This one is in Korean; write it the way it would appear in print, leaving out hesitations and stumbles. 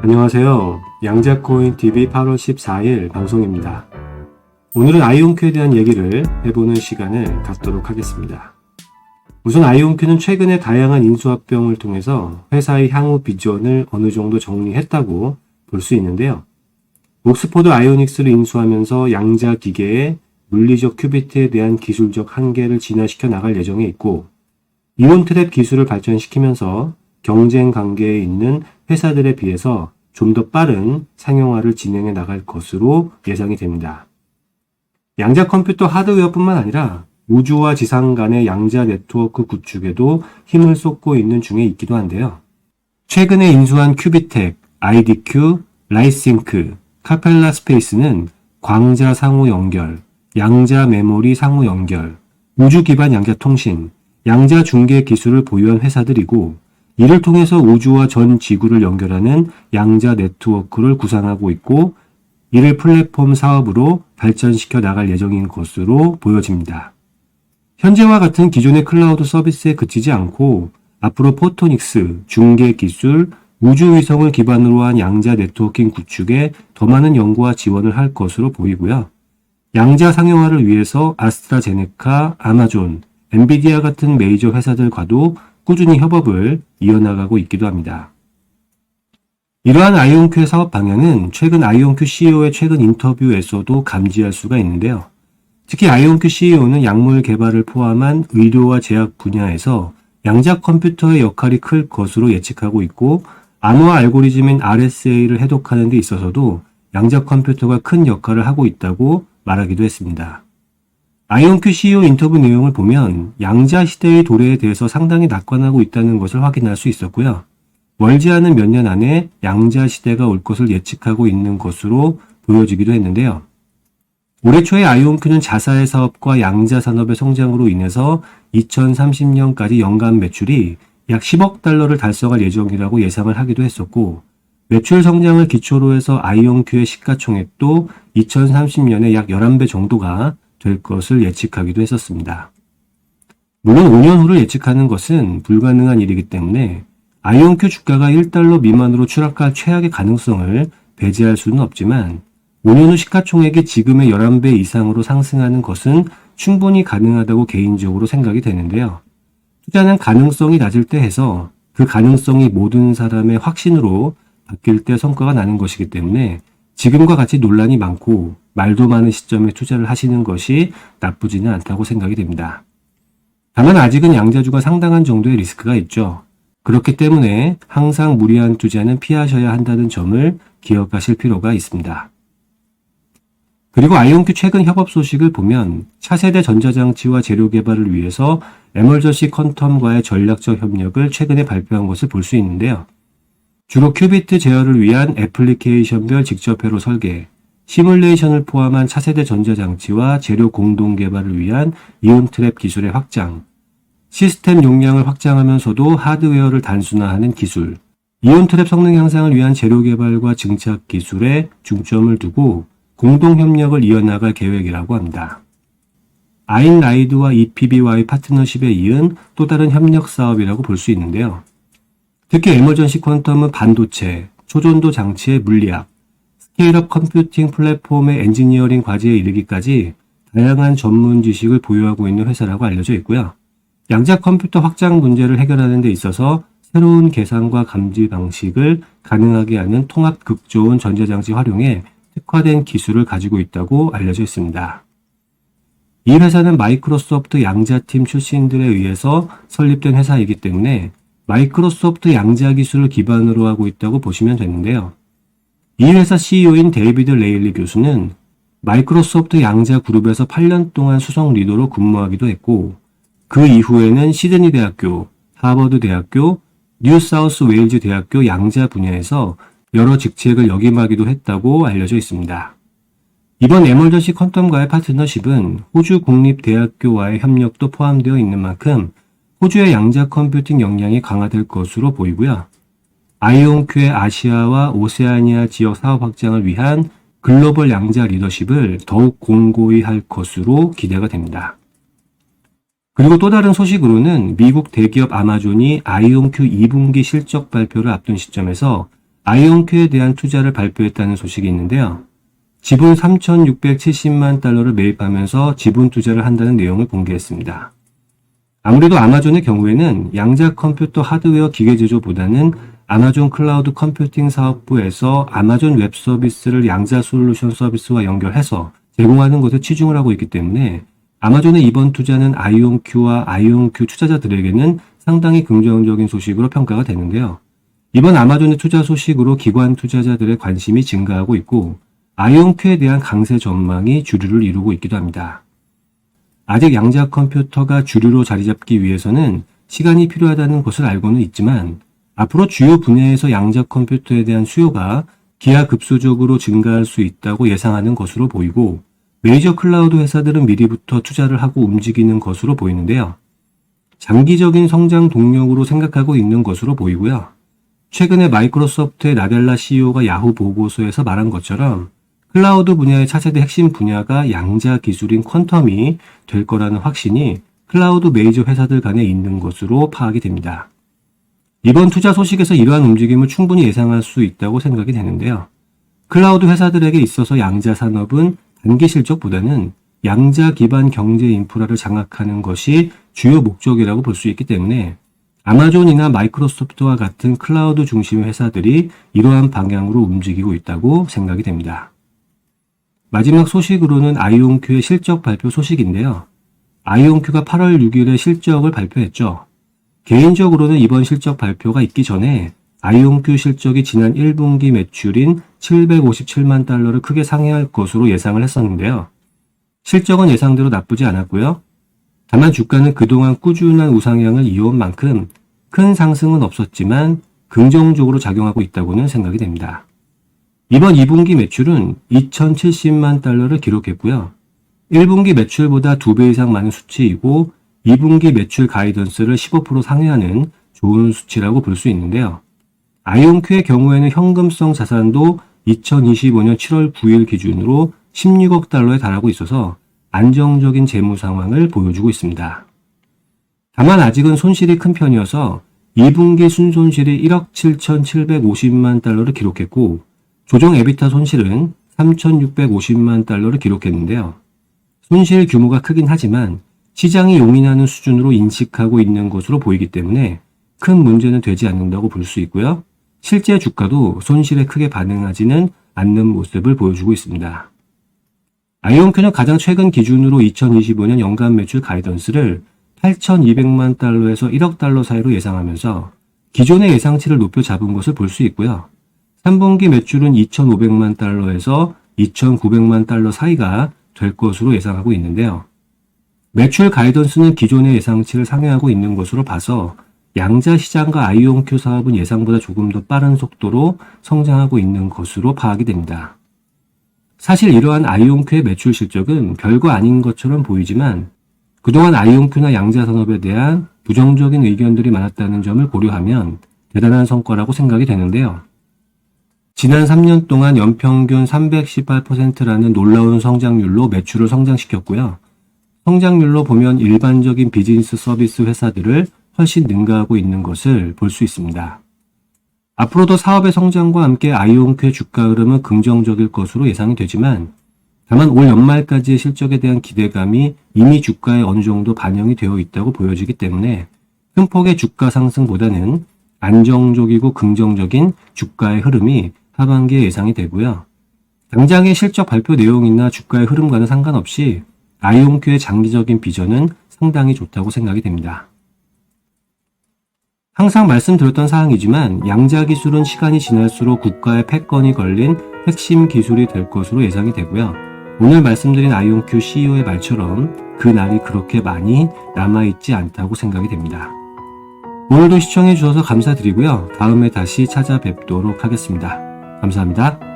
안녕하세요. 양자코인TV 8월 14일 방송입니다. 오늘은 아이온큐에 대한 얘기를 해보는 시간을 갖도록 하겠습니다. 우선 아이온큐는 최근에 다양한 인수합병을 통해서 회사의 향후 비전을 어느 정도 정리했다고 볼 수 있는데요. 옥스포드 아이오닉스를 인수하면서 양자 기계의 물리적 큐비트에 대한 기술적 한계를 진화시켜 나갈 예정에 있고, 이온 트랩 기술을 발전시키면서 경쟁 관계에 있는 회사들에 비해서 좀 더 빠른 상용화를 진행해 나갈 것으로 예상이 됩니다. 양자 컴퓨터 하드웨어뿐만 아니라 우주와 지상 간의 양자 네트워크 구축에도 힘을 쏟고 있는 중에 있기도 한데요. 최근에 인수한 큐비텍, IDQ, 라이싱크, 카펠라 스페이스는 광자 상호 연결, 양자 메모리 상호 연결, 우주 기반 양자 통신, 양자 중계 기술을 보유한 회사들이고, 이를 통해서 우주와 전 지구를 연결하는 양자 네트워크를 구상하고 있고, 이를 플랫폼 사업으로 발전시켜 나갈 예정인 것으로 보여집니다. 현재와 같은 기존의 클라우드 서비스에 그치지 않고 앞으로 포토닉스, 중계 기술, 우주위성을 기반으로 한 양자 네트워킹 구축에 더 많은 연구와 지원을 할 것으로 보이고요. 양자 상용화를 위해서 아스트라제네카, 아마존, 엔비디아 같은 메이저 회사들과도 꾸준히 협업을 이어나가고 있기도 합니다. 이러한 아이온큐의 사업 방향은 최근 아이온큐 CEO의 최근 인터뷰에서도 감지할 수가 있는데요. 특히 아이온큐 CEO는 약물 개발을 포함한 의료와 제약 분야에서 양자 컴퓨터의 역할이 클 것으로 예측하고 있고, 암호화 알고리즘인 RSA를 해독하는 데 있어서도 양자 컴퓨터가 큰 역할을 하고 있다고 말하기도 했습니다. 아이온큐 CEO 인터뷰 내용을 보면 양자 시대의 도래에 대해서 상당히 낙관하고 있다는 것을 확인할 수 있었고요. 멀지 않은 몇 년 안에 양자 시대가 올 것을 예측하고 있는 것으로 보여지기도 했는데요. 올해 초에 아이온큐는 자사의 사업과 양자 산업의 성장으로 인해서 2030년까지 연간 매출이 약 10억 달러를 달성할 예정이라고 예상을 하기도 했었고, 매출 성장을 기초로 해서 아이온큐의 시가총액도 2030년에 약 11배 정도가 될 것을 예측하기도 했었습니다. 물론 5년 후를 예측하는 것은 불가능한 일이기 때문에 아이온큐 주가가 1달러 미만으로 추락할 최악의 가능성을 배제할 수는 없지만, 5년 후 시가총액이 지금의 11배 이상으로 상승하는 것은 충분히 가능하다고 개인적으로 생각이 되는데요. 투자는 가능성이 낮을 때 해서 그 가능성이 모든 사람의 확신으로 바뀔 때 성과가 나는 것이기 때문에 지금과 같이 논란이 많고 말도 많은 시점에 투자를 하시는 것이 나쁘지는 않다고 생각이 됩니다. 다만 아직은 양자주가 상당한 정도의 리스크가 있죠. 그렇기 때문에 항상 무리한 투자는 피하셔야 한다는 점을 기억하실 필요가 있습니다. 그리고 아이온큐 최근 협업 소식을 보면 차세대 전자장치와 재료 개발을 위해서 에멀전시 퀀텀과의 전략적 협력을 최근에 발표한 것을 볼 수 있는데요. 주로 큐비트 제어를 위한 애플리케이션별 직접 회로 설계, 시뮬레이션을 포함한 차세대 전자장치와 재료 공동 개발을 위한 이온 트랩 기술의 확장, 시스템 용량을 확장하면서도 하드웨어를 단순화하는 기술, 이온 트랩 성능 향상을 위한 재료 개발과 증착 기술에 중점을 두고 공동 협력을 이어나갈 계획이라고 합니다. 아인라이드와 EPB와의 파트너십에 이은 또 다른 협력 사업이라고 볼 수 있는데요. 특히 에머전시 퀀텀은 반도체, 초전도 장치의 물리학, 스케일업 컴퓨팅 플랫폼의 엔지니어링 과제에 이르기까지 다양한 전문 지식을 보유하고 있는 회사라고 알려져 있고요. 양자 컴퓨터 확장 문제를 해결하는 데 있어서 새로운 계산과 감지 방식을 가능하게 하는 통합 극저온 전자장치 활용에 특화된 기술을 가지고 있다고 알려져 있습니다. 이 회사는 마이크로소프트 양자팀 출신들에 의해서 설립된 회사이기 때문에 마이크로소프트 양자 기술을 기반으로 하고 있다고 보시면 되는데요. 이 회사 CEO인 데이비드 레일리 교수는 마이크로소프트 양자 그룹에서 8년 동안 수석 리더로 근무하기도 했고, 그 이후에는 시드니 대학교, 하버드 대학교, 뉴사우스 웨일즈 대학교 양자 분야에서 여러 직책을 역임하기도 했다고 알려져 있습니다. 이번 에멀전시 퀀텀과의 파트너십은 호주 공립대학교와의 협력도 포함되어 있는 만큼 호주의 양자 컴퓨팅 역량이 강화될 것으로 보이고요. 아이온큐의 아시아와 오세아니아 지역 사업 확장을 위한 글로벌 양자 리더십을 더욱 공고히 할 것으로 기대가 됩니다. 그리고 또 다른 소식으로는 미국 대기업 아마존이 아이온큐 2분기 실적 발표를 앞둔 시점에서 아이온큐에 대한 투자를 발표했다는 소식이 있는데요. 지분 3,670만 달러를 매입하면서 지분 투자를 한다는 내용을 공개했습니다. 아무래도 아마존의 경우에는 양자 컴퓨터 하드웨어 기계 제조보다는 아마존 클라우드 컴퓨팅 사업부에서 아마존 웹 서비스를 양자 솔루션 서비스와 연결해서 제공하는 것에 치중을 하고 있기 때문에 아마존의 이번 투자는 아이온큐와 아이온큐 투자자들에게는 상당히 긍정적인 소식으로 평가가 되는데요. 이번 아마존의 투자 소식으로 기관 투자자들의 관심이 증가하고 있고 아이온큐에 대한 강세 전망이 주류를 이루고 있기도 합니다. 아직 양자 컴퓨터가 주류로 자리 잡기 위해서는 시간이 필요하다는 것을 알고는 있지만 앞으로 주요 분야에서 양자 컴퓨터에 대한 수요가 기하급수적으로 증가할 수 있다고 예상하는 것으로 보이고 메이저 클라우드 회사들은 미리부터 투자를 하고 움직이는 것으로 보이는데요. 장기적인 성장 동력으로 생각하고 있는 것으로 보이고요. 최근에 마이크로소프트의 나델라 CEO가 야후 보고서에서 말한 것처럼 클라우드 분야의 차세대 핵심 분야가 양자 기술인 퀀텀이 될 거라는 확신이 클라우드 메이저 회사들 간에 있는 것으로 파악이 됩니다. 이번 투자 소식에서 이러한 움직임을 충분히 예상할 수 있다고 생각이 되는데요. 클라우드 회사들에게 있어서 양자 산업은 단기 실적보다는 양자 기반 경제 인프라를 장악하는 것이 주요 목적이라고 볼 수 있기 때문에 아마존이나 마이크로소프트와 같은 클라우드 중심의 회사들이 이러한 방향으로 움직이고 있다고 생각이 됩니다. 마지막 소식으로는 아이온큐의 실적 발표 소식인데요. 아이온큐가 8월 6일에 실적을 발표했죠. 개인적으로는 이번 실적 발표가 있기 전에 아이온큐 실적이 지난 1분기 매출인 757만 달러를 크게 상회할 것으로 예상을 했었는데요. 실적은 예상대로 나쁘지 않았고요. 다만 주가는 그동안 꾸준한 우상향을 이어온 만큼 큰 상승은 없었지만 긍정적으로 작용하고 있다고는 생각이 됩니다. 이번 2분기 매출은 2,070만 달러를 기록했고요. 1분기 매출보다 2배 이상 많은 수치이고 2분기 매출 가이던스를 15% 상회하는 좋은 수치라고 볼 수 있는데요. 아이온큐의 경우에는 현금성 자산도 2025년 7월 9일 기준으로 16억 달러에 달하고 있어서 안정적인 재무 상황을 보여주고 있습니다. 다만 아직은 손실이 큰 편이어서 2분기 순손실이 1억 7,750만 달러를 기록했고 조정 에비타 손실은 3,650만 달러를 기록했는데요. 손실 규모가 크긴 하지만 시장이 용인하는 수준으로 인식하고 있는 것으로 보이기 때문에 큰 문제는 되지 않는다고 볼 수 있고요. 실제 주가도 손실에 크게 반응하지는 않는 모습을 보여주고 있습니다. 아이온큐는 가장 최근 기준으로 2025년 연간 매출 가이던스를 8,200만 달러에서 1억 달러 사이로 예상하면서 기존의 예상치를 높여 잡은 것을 볼 수 있고요. 3분기 매출은 2,500만 달러에서 2,900만 달러 사이가 될 것으로 예상하고 있는데요. 매출 가이던스는 기존의 예상치를 상회하고 있는 것으로 봐서 양자 시장과 아이온큐 사업은 예상보다 조금 더 빠른 속도로 성장하고 있는 것으로 파악이 됩니다. 사실 이러한 아이온큐의 매출 실적은 별거 아닌 것처럼 보이지만 그동안 아이온큐나 양자 산업에 대한 부정적인 의견들이 많았다는 점을 고려하면 대단한 성과라고 생각이 되는데요. 지난 3년 동안 연평균 318%라는 놀라운 성장률로 매출을 성장시켰고요. 성장률로 보면 일반적인 비즈니스 서비스 회사들을 훨씬 능가하고 있는 것을 볼 수 있습니다. 앞으로도 사업의 성장과 함께 아이온큐의 주가 흐름은 긍정적일 것으로 예상이 되지만 다만 올 연말까지의 실적에 대한 기대감이 이미 주가에 어느 정도 반영이 되어 있다고 보여지기 때문에 큰 폭의 주가 상승보다는 안정적이고 긍정적인 주가의 흐름이 하반기에 예상이 되고요. 당장의 실적 발표 내용이나 주가의 흐름과는 상관없이 아이온큐의 장기적인 비전은 상당히 좋다고 생각이 됩니다. 항상 말씀드렸던 사항이지만 양자 기술은 시간이 지날수록 국가의 패권이 걸린 핵심 기술이 될 것으로 예상이 되고요. 오늘 말씀드린 아이온큐 CEO의 말처럼 그 날이 그렇게 많이 남아있지 않다고 생각이 됩니다. 오늘도 시청해 주셔서 감사드리고요. 다음에 다시 찾아뵙도록 하겠습니다. 감사합니다.